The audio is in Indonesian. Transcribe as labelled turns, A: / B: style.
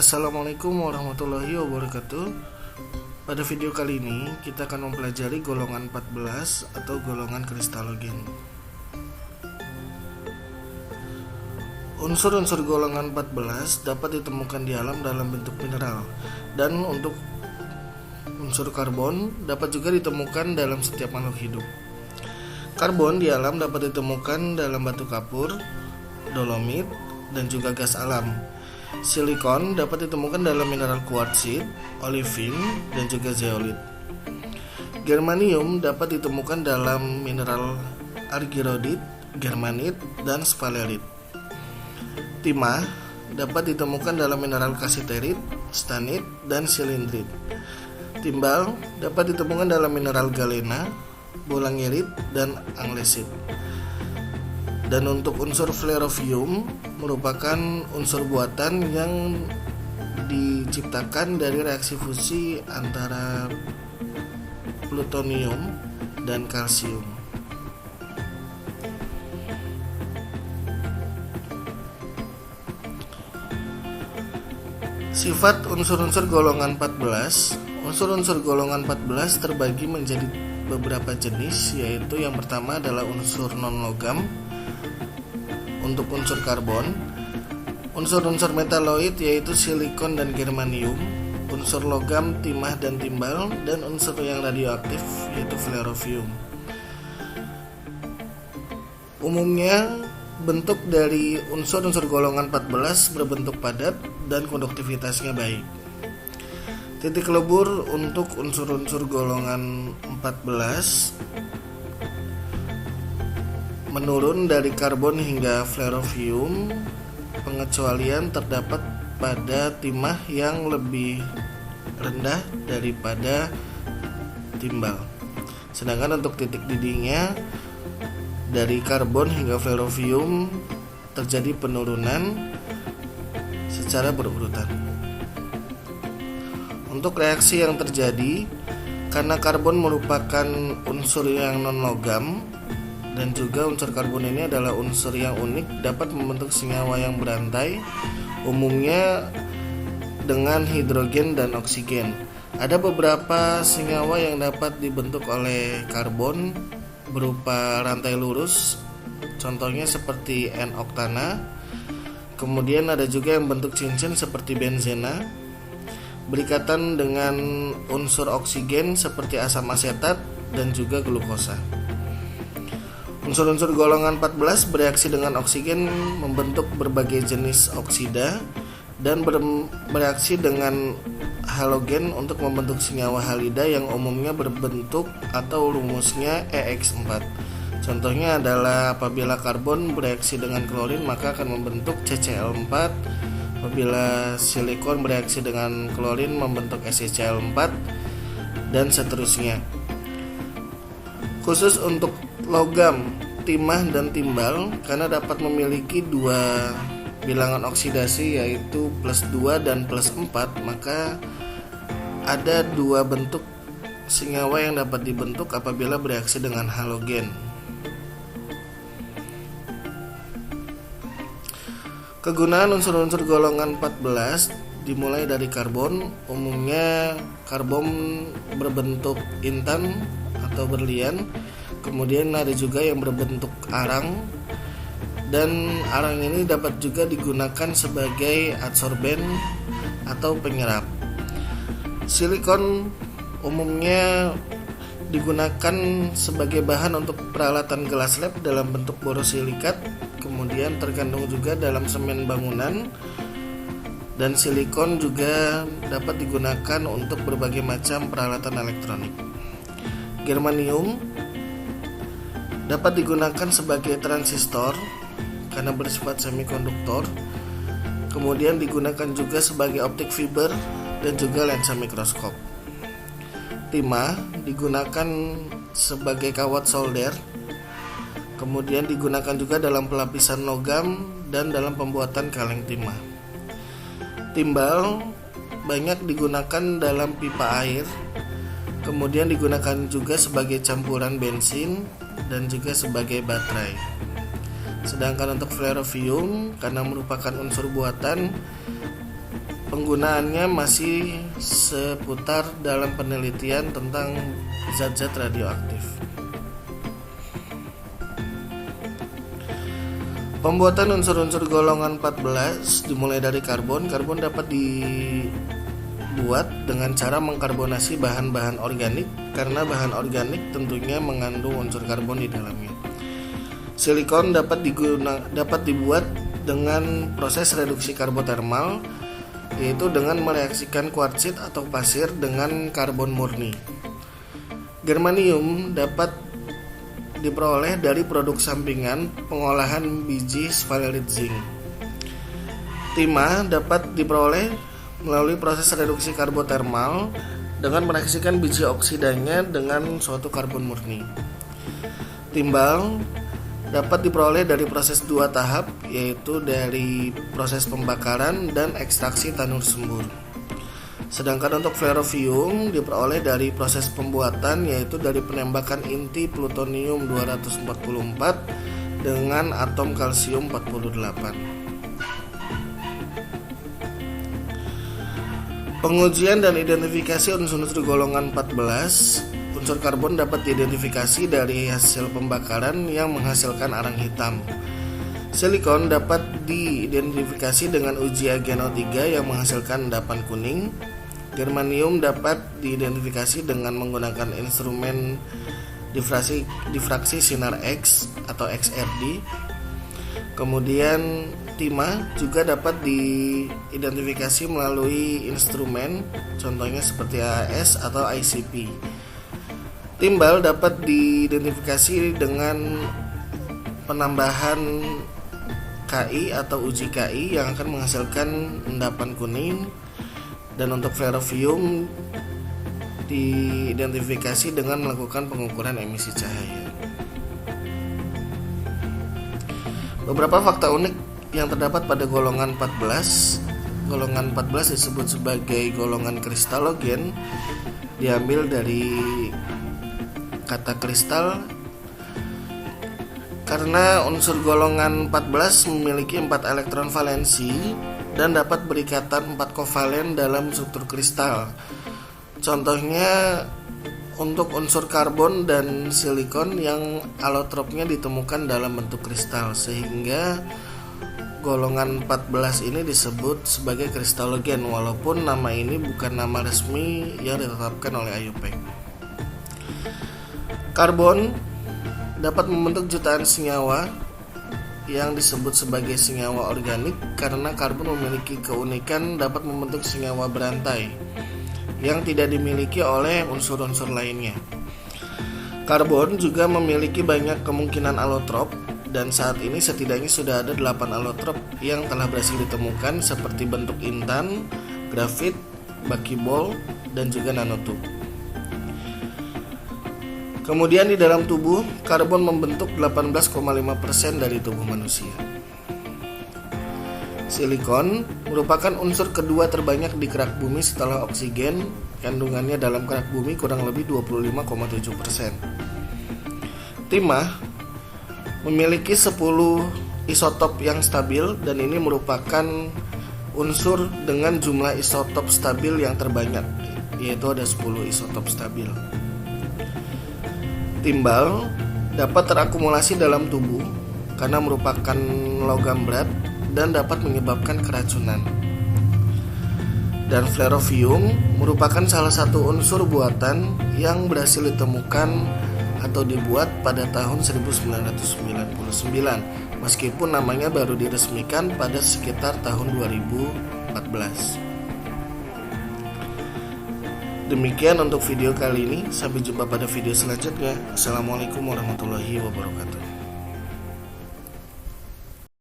A: Assalamualaikum warahmatullahi wabarakatuh. Pada video kali ini kita akan mempelajari golongan 14 atau golongan kristalogen. Unsur-unsur golongan 14 dapat ditemukan di alam dalam bentuk mineral, dan untuk unsur karbon dapat juga ditemukan dalam setiap makhluk hidup. Karbon di alam dapat ditemukan dalam batu kapur, dolomit, dan juga gas alam. Silikon dapat ditemukan dalam mineral kuartsit, olivin, dan juga zeolit. Germanium dapat ditemukan dalam mineral argirodit, germanit, dan sphalerite. Timah dapat ditemukan dalam mineral kasiterit, stanit, dan silindrit. Timbal dapat ditemukan dalam mineral galena, bolangerit, dan anglesit. Dan untuk unsur flerovium merupakan unsur buatan yang diciptakan dari reaksi fusi antara plutonium dan kalsium. Sifat unsur-unsur golongan 14. Unsur-unsur golongan 14 terbagi menjadi beberapa jenis, yaitu yang pertama adalah unsur non-logam. Untuk unsur karbon, unsur-unsur metaloid yaitu silikon dan germanium, unsur logam timah dan timbal, dan unsur yang radioaktif yaitu flerovium. Umumnya bentuk dari unsur-unsur golongan 14 berbentuk padat dan konduktivitasnya baik. Titik lebur untuk unsur-unsur golongan 14 menurun dari karbon hingga flerovium. Pengecualian terdapat pada timah yang lebih rendah daripada timbal. Sedangkan untuk titik didihnya dari karbon hingga flerovium terjadi penurunan secara berurutan. Untuk reaksi yang terjadi karena karbon merupakan unsur yang non-logam, dan juga unsur karbon ini adalah unsur yang unik, dapat membentuk senyawa yang berantai, umumnya dengan hidrogen dan oksigen. Ada beberapa senyawa yang dapat dibentuk oleh karbon berupa rantai lurus, contohnya seperti N-oktana. Kemudian ada juga yang bentuk cincin seperti benzena, berikatan dengan unsur oksigen seperti asam asetat dan juga glukosa. Unsur-unsur golongan 14 bereaksi dengan oksigen membentuk berbagai jenis oksida dan bereaksi dengan halogen untuk membentuk senyawa halida yang umumnya berbentuk atau rumusnya EX4. Contohnya adalah apabila karbon bereaksi dengan klorin maka akan membentuk CCl4, apabila silikon bereaksi dengan klorin membentuk SiCl4, dan seterusnya. Khusus untuk logam, timah, dan timbal, karena dapat memiliki dua bilangan oksidasi yaitu +2 dan +4, maka ada dua bentuk senyawa yang dapat dibentuk apabila bereaksi dengan halogen. Kegunaan unsur-unsur golongan 14 dimulai dari karbon. Umumnya karbon berbentuk intan atau berlian. Kemudian ada juga yang berbentuk arang, dan arang ini dapat juga digunakan sebagai adsorben atau penyerap. Silikon umumnya digunakan sebagai bahan untuk peralatan gelas lab dalam bentuk borosilikat, kemudian terkandung juga dalam semen bangunan, dan silikon juga dapat digunakan untuk berbagai macam peralatan elektronik. Germanium dapat digunakan sebagai transistor karena bersifat semikonduktor, kemudian digunakan juga sebagai optik fiber dan juga lensa mikroskop. Timah digunakan sebagai kawat solder, kemudian digunakan juga dalam pelapisan logam dan dalam pembuatan kaleng timah. Timbal banyak digunakan dalam pipa air, kemudian digunakan juga sebagai campuran bensin dan juga sebagai baterai. Sedangkan untuk flerovium karena merupakan unsur buatan penggunaannya masih seputar dalam penelitian tentang zat-zat radioaktif. Pembuatan unsur-unsur golongan 14 dimulai dari karbon. Karbon dapat dibuat dengan cara mengkarbonasi bahan-bahan organik karena bahan organik tentunya mengandung unsur karbon di dalamnya. Silikon dapat dibuat dengan proses reduksi karbotermal, yaitu dengan mereaksikan kuartsit atau pasir dengan karbon murni. Germanium dapat diperoleh dari produk sampingan pengolahan biji sphalerit zinc. Timah dapat diperoleh melalui proses reduksi karbotermal dengan mereaksikan biji oksidanya dengan suatu karbon murni. Timbal dapat diperoleh dari proses 2 tahap, yaitu dari proses pembakaran dan ekstraksi tanur sembur. Sedangkan untuk flerovium diperoleh dari proses pembuatan, yaitu dari penembakan inti plutonium 244 dengan atom kalsium 48. Pengujian dan identifikasi unsur-unsur golongan 14. Unsur karbon dapat diidentifikasi dari hasil pembakaran yang menghasilkan arang hitam. Silikon dapat diidentifikasi dengan uji AgNO3 yang menghasilkan endapan kuning. Germanium dapat diidentifikasi dengan menggunakan instrumen difraksi sinar X atau XRD. Kemudian timah juga dapat diidentifikasi melalui instrumen, contohnya seperti AAS atau ICP. Timbal dapat diidentifikasi dengan penambahan KI atau uji KI yang akan menghasilkan endapan kuning, dan untuk flerovium diidentifikasi dengan melakukan pengukuran emisi cahaya. Beberapa fakta unik yang terdapat pada golongan 14. Golongan 14 disebut sebagai golongan kristalogen, diambil dari kata kristal karena unsur golongan 14 memiliki 4 elektron valensi dan dapat berikatan 4 kovalen dalam struktur kristal. Contohnya untuk unsur karbon dan silikon yang alotropnya ditemukan dalam bentuk kristal, sehingga golongan 14 ini disebut sebagai kristalogen walaupun nama ini bukan nama resmi yang ditetapkan oleh IUPAC. Karbon dapat membentuk jutaan senyawa yang disebut sebagai senyawa organik karena karbon memiliki keunikan dapat membentuk senyawa berantai yang tidak dimiliki oleh unsur-unsur lainnya. Karbon juga memiliki banyak kemungkinan alotrop dan saat ini setidaknya sudah ada 8 alotrop yang telah berhasil ditemukan seperti bentuk intan, grafit, buckyball, dan juga nanotub. Kemudian di dalam tubuh, karbon membentuk 18,5% dari tubuh manusia. Silikon merupakan unsur kedua terbanyak di kerak bumi setelah oksigen. Kandungannya dalam kerak bumi kurang lebih 25,7%. Timah memiliki 10 isotop yang stabil dan ini merupakan unsur dengan jumlah isotop stabil yang terbanyak, yaitu ada 10 isotop stabil. Timbal dapat terakumulasi dalam tubuh karena merupakan logam berat dan dapat menyebabkan keracunan. Dan flerovium merupakan salah satu unsur buatan yang berhasil ditemukan atau dibuat pada tahun 1999, meskipun namanya baru diresmikan pada sekitar tahun 2014. Demikian untuk video kali ini. Sampai jumpa pada video selanjutnya. Assalamualaikum warahmatullahi wabarakatuh.